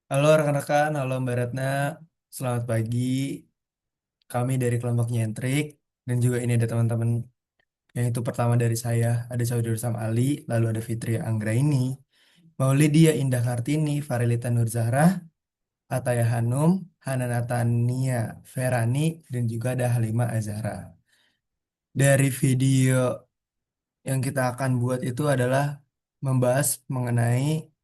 Halo rekan-rekan, halo Mbak Retna, selamat pagi. Kami dari kelompok Nyentrik dan juga ini ada teman-teman yang itu pertama dari saya, ada Saudara Sam Ali, lalu ada Fitri Anggraini, Maulidia Indah Kartini, Farilita Nur Zahra, Ataya Hanum, Hananatania Ferani, dan juga ada Halimah Azhara. Dari video yang kita akan buat itu adalah membahas mengenai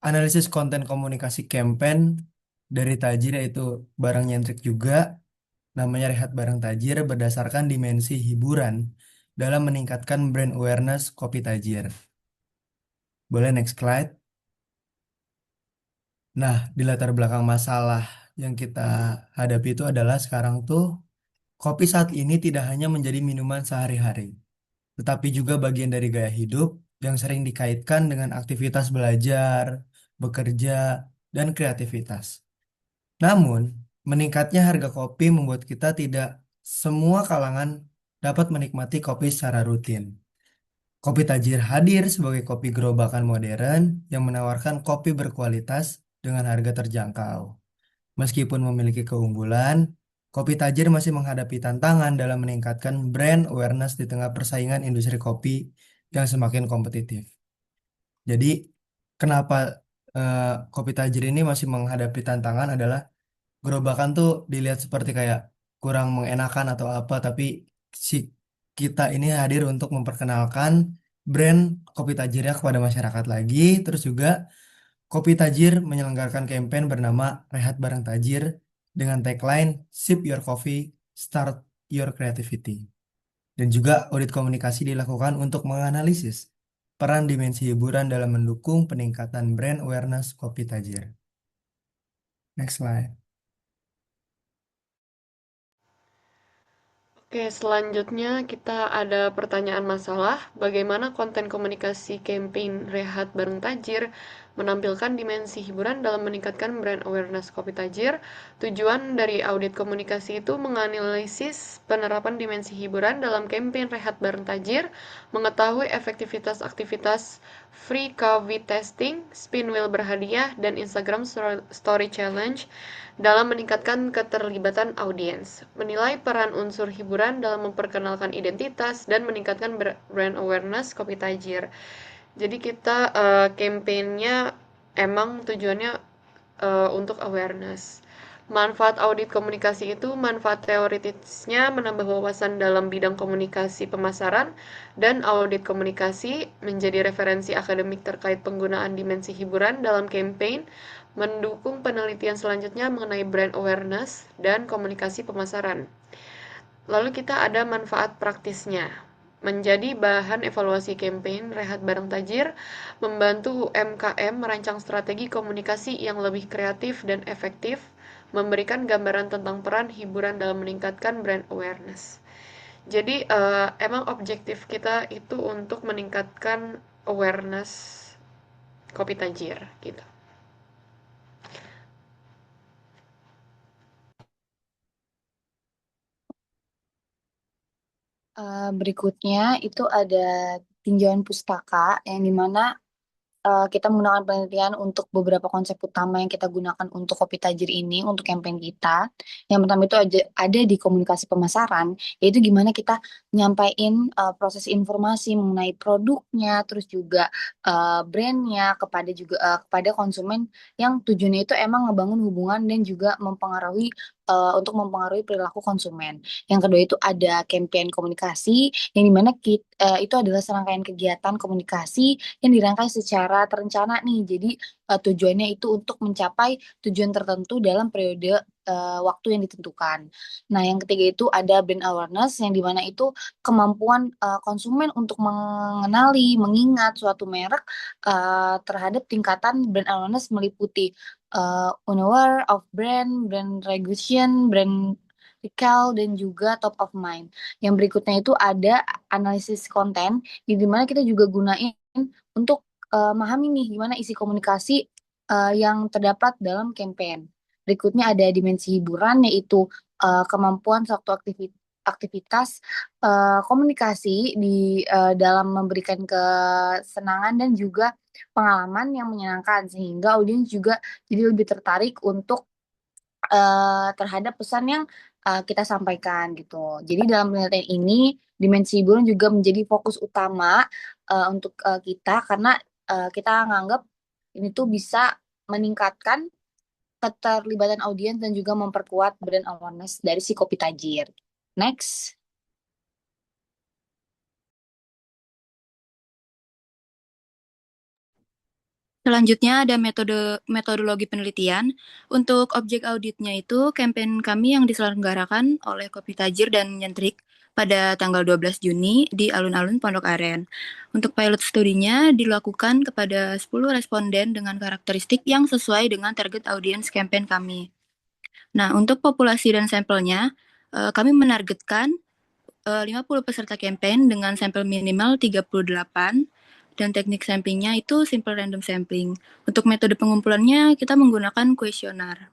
analisis konten komunikasi campaign dari Tajir yaitu barang nyentrik juga namanya Rehat Barang Tajir berdasarkan dimensi hiburan dalam meningkatkan brand awareness kopi Tajir. Boleh next slide. Nah, di latar belakang masalah yang kita hadapi itu adalah sekarang tuh kopi saat ini tidak hanya menjadi minuman sehari-hari, tetapi juga bagian dari gaya hidup yang sering dikaitkan dengan aktivitas belajar, bekerja, dan kreativitas. Namun, meningkatnya harga kopi membuat kita tidak semua kalangan dapat menikmati kopi secara rutin. Kopi Tajir hadir sebagai kopi gerobakan modern yang menawarkan kopi berkualitas dengan harga terjangkau. Meskipun memiliki keunggulan, Kopi Tajir masih menghadapi tantangan dalam meningkatkan brand awareness di tengah persaingan industri kopi yang semakin kompetitif. Jadi, kenapa eh, Kopi Tajir ini masih menghadapi tantangan adalah gerobakan tuh dilihat seperti kayak kurang mengenakan atau apa, tapi si kita ini hadir untuk memperkenalkan brand Kopi Tajirnya kepada masyarakat lagi. Terus juga Kopi Tajir menyelenggarakan campaign bernama Rehat Barang Tajir dengan tagline Sip Your Coffee, Start Your Creativity. Dan juga audit komunikasi dilakukan untuk menganalisis peran dimensi hiburan dalam mendukung peningkatan brand awareness Kopi Tajir. Next slide. Oke, selanjutnya kita ada pertanyaan masalah. Bagaimana konten komunikasi campaign Rehat Bareng Tajir menampilkan dimensi hiburan dalam meningkatkan brand awareness Kopi Tajir? Tujuan dari audit komunikasi itu menganalisis penerapan dimensi hiburan dalam campaign Rehat Bareng Tajir, mengetahui efektivitas aktivitas free coffee testing, spin wheel berhadiah, dan Instagram Story Challenge dalam meningkatkan keterlibatan audiens, menilai peran unsur hiburan dalam memperkenalkan identitas dan meningkatkan brand awareness Kopi Tajir. Jadi kita campaignnya emang tujuannya untuk awareness. Manfaat audit komunikasi itu manfaat teoritisnya menambah wawasan dalam bidang komunikasi pemasaran dan audit komunikasi menjadi referensi akademik terkait penggunaan dimensi hiburan dalam campaign, mendukung penelitian selanjutnya mengenai brand awareness dan komunikasi pemasaran. Lalu kita ada manfaat praktisnya. Menjadi bahan evaluasi campaign Rehat Bareng Tajir, membantu UMKM merancang strategi komunikasi yang lebih kreatif dan efektif, memberikan gambaran tentang peran hiburan dalam meningkatkan brand awareness. Jadi emang objektif kita itu untuk meningkatkan awareness Kopi Tajir gitu. Berikutnya itu ada tinjauan pustaka yang dimana kita menggunakan penelitian untuk beberapa konsep utama yang kita gunakan untuk kopi tajir ini, untuk campaign kita. Yang pertama itu ada di komunikasi pemasaran, yaitu gimana kita nyampaikan proses informasi mengenai produknya, terus juga brandnya kepada konsumen yang tujuannya itu emang ngebangun hubungan dan juga untuk mempengaruhi perilaku konsumen. Yang kedua itu ada campaign komunikasi, yang dimana itu adalah serangkaian kegiatan komunikasi yang dirangkai secara terencana nih. Jadi tujuannya itu untuk mencapai tujuan tertentu dalam periode waktu yang ditentukan. Nah, yang ketiga itu ada brand awareness yang dimana itu kemampuan konsumen untuk mengenali, mengingat suatu merek terhadap tingkatan brand awareness meliputi unaware of brand, brand recognition, brand recall, dan juga top of mind. Yang berikutnya itu ada analisis konten, di mana kita juga gunain untuk memahami nih gimana isi komunikasi yang terdapat dalam campaign. Berikutnya ada dimensi hiburan, yaitu kemampuan suatu aktivitas komunikasi di dalam memberikan kesenangan dan juga pengalaman yang menyenangkan sehingga audiens juga jadi lebih tertarik untuk terhadap pesan yang kita sampaikan gitu. Jadi dalam penelitian ini dimensi hiburan juga menjadi fokus utama untuk kita karena kita nganggap ini tuh bisa meningkatkan keterlibatan audiens dan juga memperkuat brand awareness dari si kopi tajir. Next. Selanjutnya ada metodologi penelitian. Untuk objek auditnya itu campaign kami yang diselenggarakan oleh Kopi Tajir dan Nyentrik pada tanggal 12 Juni di alun-alun Pondok Aren. Untuk pilot studinya dilakukan kepada 10 responden dengan karakteristik yang sesuai dengan target audiens campaign kami. Nah, untuk populasi dan sampelnya, kami menargetkan 50 peserta campaign dengan sampel minimal 38 dan teknik samplingnya itu simple random sampling. Untuk metode pengumpulannya kita menggunakan kuesioner.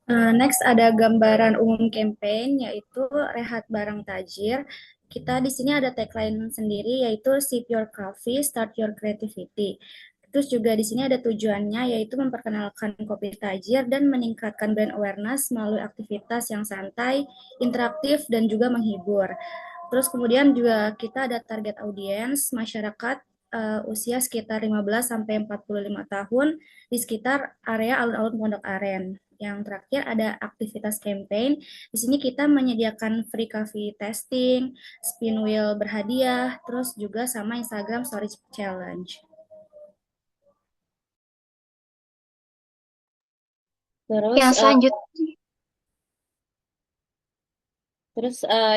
Next ada gambaran umum campaign yaitu Rehat Barang Tajir. Kita di sini ada tagline sendiri yaitu Sip Your Coffee, Start Your Creativity. Terus juga di sini ada tujuannya yaitu memperkenalkan kopi tajir dan meningkatkan brand awareness melalui aktivitas yang santai, interaktif dan juga menghibur. Terus kemudian juga kita ada target audiens masyarakat usia sekitar 15 sampai 45 tahun di sekitar area alun-alun Pondok Aren. Yang terakhir ada aktivitas campaign. Di sini kita menyediakan free coffee testing, spin wheel berhadiah, terus juga sama Instagram Story Challenge. Terus Yang selanjutnya.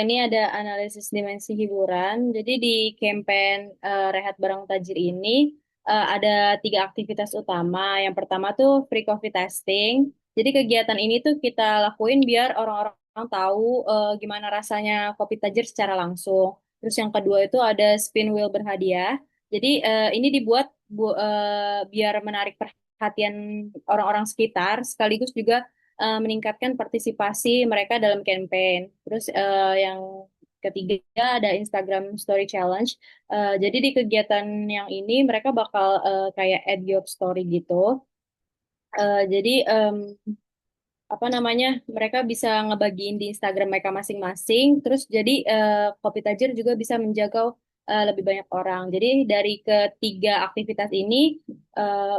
Ini ada analisis dimensi hiburan. Jadi di campaign Rehat Barang Tajir ini ada 3 aktivitas utama. Yang pertama tuh free coffee testing. Jadi kegiatan ini tuh kita lakuin biar orang-orang tahu gimana rasanya kopi tajir secara langsung. Terus yang kedua itu ada spin wheel berhadiah. Jadi ini dibuat biar menarik perhatian orang-orang sekitar, sekaligus juga meningkatkan partisipasi mereka dalam campaign. Terus yang ketiga ada Instagram Story Challenge. Jadi di kegiatan yang ini mereka bakal kayak add your story gitu. Jadi apa namanya, mereka bisa ngebagiin di Instagram mereka masing-masing. Terus jadi Kopi Tajir juga bisa menjangkau lebih banyak orang. Jadi dari ketiga aktivitas ini uh,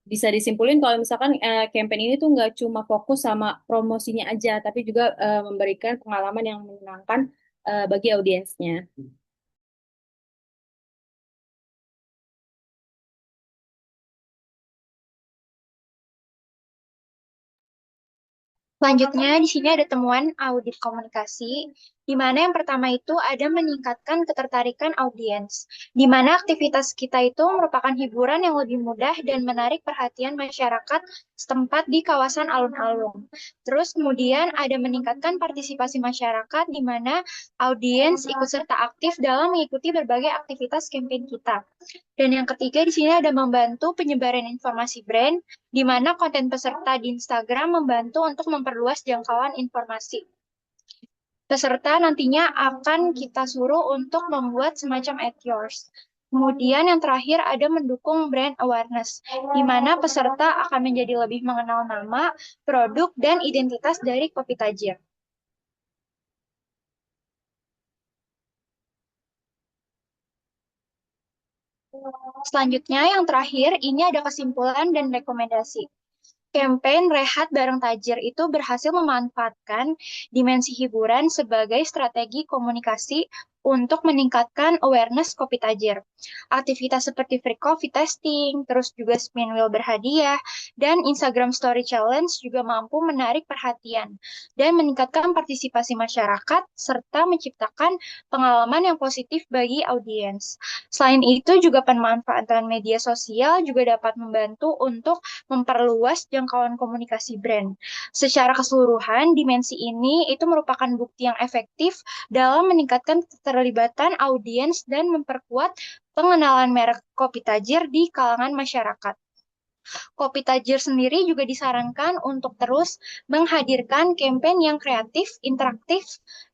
bisa disimpulin kalau misalkan campaign ini tuh nggak cuma fokus sama promosinya aja, tapi juga memberikan pengalaman yang menyenangkan bagi audiensnya. Selanjutnya, di sini ada temuan audit komunikasi, di mana yang pertama itu ada meningkatkan ketertarikan audiens, di mana aktivitas kita itu merupakan hiburan yang lebih mudah dan menarik perhatian masyarakat setempat di kawasan alun-alun. Terus kemudian ada meningkatkan partisipasi masyarakat, di mana audiens ikut serta aktif dalam mengikuti berbagai aktivitas campaign kita. Dan yang ketiga di sini ada membantu penyebaran informasi brand, di mana konten peserta di Instagram membantu untuk memperluas jangkauan informasi. Peserta nantinya akan kita suruh untuk membuat semacam at yours. Kemudian yang terakhir ada mendukung brand awareness, di mana peserta akan menjadi lebih mengenal nama, produk, dan identitas dari Kopi Tajir. Selanjutnya, yang terakhir, ini ada kesimpulan dan rekomendasi. Campaign Rehat Bareng Tajir itu berhasil memanfaatkan dimensi hiburan sebagai strategi komunikasi untuk meningkatkan awareness kopi tajir. Aktivitas seperti free coffee testing, terus juga spin wheel berhadiah, dan Instagram Story Challenge juga mampu menarik perhatian dan meningkatkan partisipasi masyarakat serta menciptakan pengalaman yang positif bagi audiens. Selain itu juga pemanfaatan media sosial juga dapat membantu untuk memperluas jangkauan komunikasi brand. Secara keseluruhan, dimensi ini itu merupakan bukti yang efektif dalam meningkatkan keterlibatan audiens dan memperkuat pengenalan merek kopi tajir di kalangan masyarakat. Kopi Tajir sendiri juga disarankan untuk terus menghadirkan campaign yang kreatif, interaktif,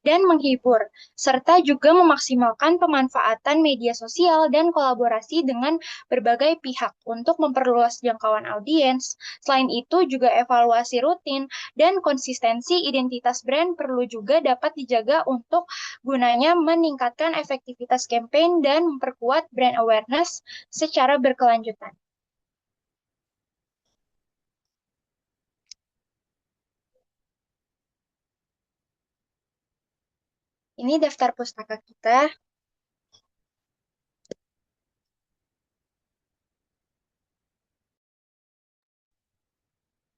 dan menghibur, serta juga memaksimalkan pemanfaatan media sosial dan kolaborasi dengan berbagai pihak untuk memperluas jangkauan audiens. Selain itu, juga evaluasi rutin dan konsistensi identitas brand perlu juga dapat dijaga untuk gunanya meningkatkan efektivitas campaign dan memperkuat brand awareness secara berkelanjutan. Ini daftar pustaka kita.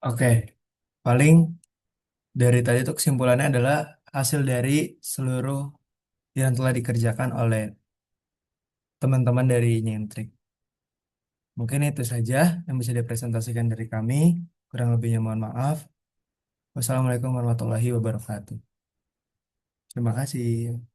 Oke, paling dari tadi itu kesimpulannya adalah hasil dari seluruh yang telah dikerjakan oleh teman-teman dari Nyentrik. Mungkin itu saja yang bisa dipresentasikan dari kami. Kurang lebihnya mohon maaf. Wassalamualaikum warahmatullahi wabarakatuh. Terima kasih.